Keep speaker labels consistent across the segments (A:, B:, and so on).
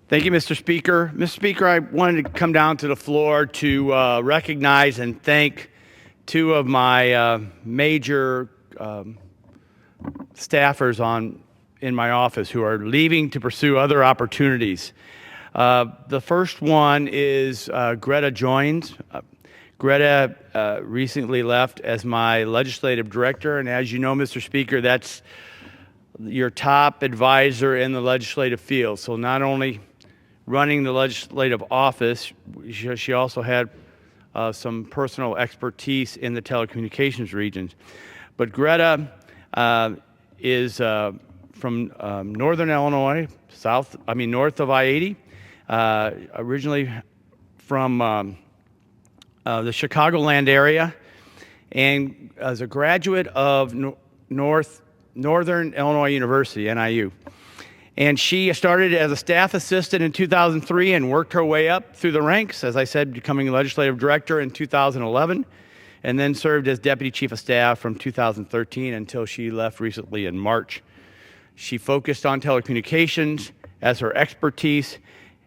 A: Thank you, Mr. Speaker. Mr. Speaker, I wanted to come down to the floor to recognize and thank two of my major staffers in my office who are leaving to pursue other opportunities. The first one is Greta Joynes. Greta recently left as my legislative director, and as you know, Mr. Speaker, that's your top advisor in the legislative field. So not only running the legislative office, she also had some personal expertise in the telecommunications regions. But Greta is from northern Illinois, north of I-80, originally from the Chicagoland area, and as a graduate of Northern Illinois University, NIU. And she started as a staff assistant in 2003 and worked her way up through the ranks, as I said, becoming legislative director in 2011, and then served as deputy chief of staff from 2013 until she left recently in March. She focused on telecommunications as her expertise,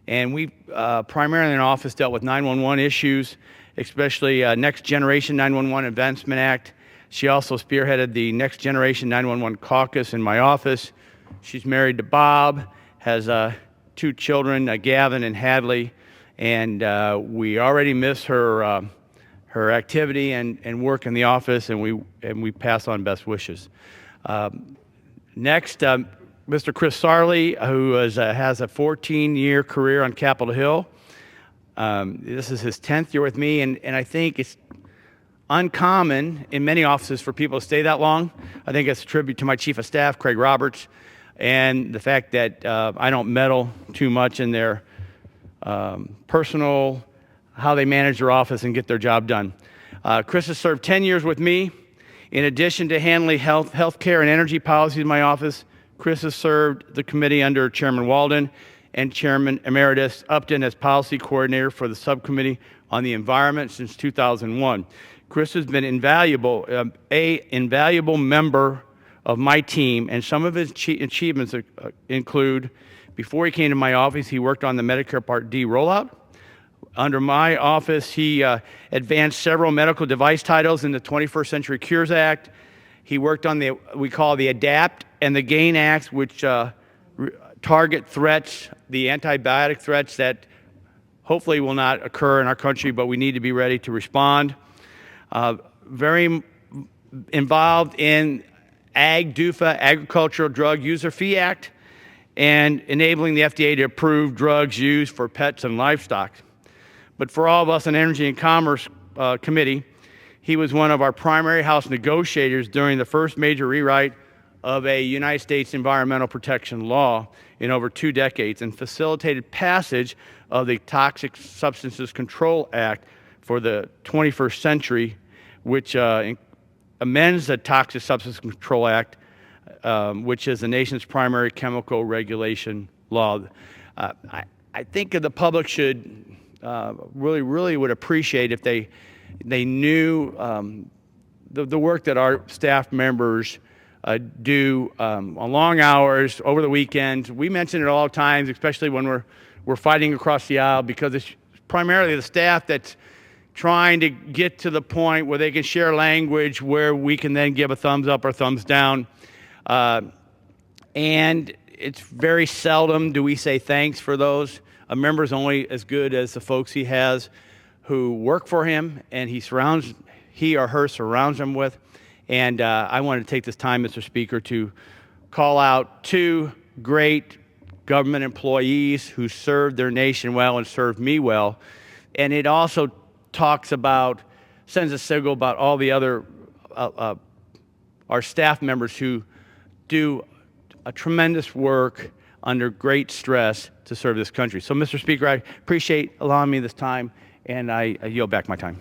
A: and we primarily in office dealt with 911 issues, especially Next Generation 911 Advancement Act. She also spearheaded the Next Generation 911 Caucus in my office. She's married to Bob, has two children, Gavin and Hadley, and we already miss her activity and work in the office, and we pass on best wishes. Next, Mr. Chris Sarley, who has a 14-year career on Capitol Hill. This is his 10th year with me, and I think it's uncommon in many offices for people to stay that long. I think it's a tribute to my chief of staff, Craig Roberts, and the fact that I don't meddle too much in their personal, how they manage their office and get their job done. Chris has served 10 years with me. In addition to handling healthcare and energy policies in my office, Chris has served the committee under Chairman Walden and Chairman Emeritus Upton as policy coordinator for the subcommittee on the environment since 2001. Chris has been invaluable member of my team, and some of his achievements include, before he came to my office, he worked on the Medicare Part D rollout. Under my office, he advanced several medical device titles in the 21st Century Cures Act. He worked on we call the ADAPT and the GAIN Acts, which target threats, the antibiotic threats that hopefully will not occur in our country, but we need to be ready to respond. Very involved in DUFA, Agricultural Drug User Fee Act, and enabling the FDA to approve drugs used for pets and livestock. But for all of us in Energy and Commerce Committee, he was one of our primary House negotiators during the first major rewrite of a United States environmental protection law in over 2 decades and facilitated passage of the Toxic Substances Control Act for the 21st century, which amends the Toxic Substances Control Act, which is the nation's primary chemical regulation law. I think the public should really would appreciate if they knew the work that our staff members do on long hours, over the weekends. We mention it all times, especially when we're fighting across the aisle, because it's primarily the staff that's trying to get to the point where they can share language where we can then give a thumbs up or thumbs down. And it's very seldom do we say thanks for those. A member's only as good as the folks he has who work for him and he or her surrounds them with. And I wanted to take this time, Mr. Speaker, to call out 2 great government employees who served their nation well and served me well. And it also sends a signal about all the other, our staff members who do a tremendous work under great stress to serve this country. So, Mr. Speaker, I appreciate allowing me this time, and I yield back my time.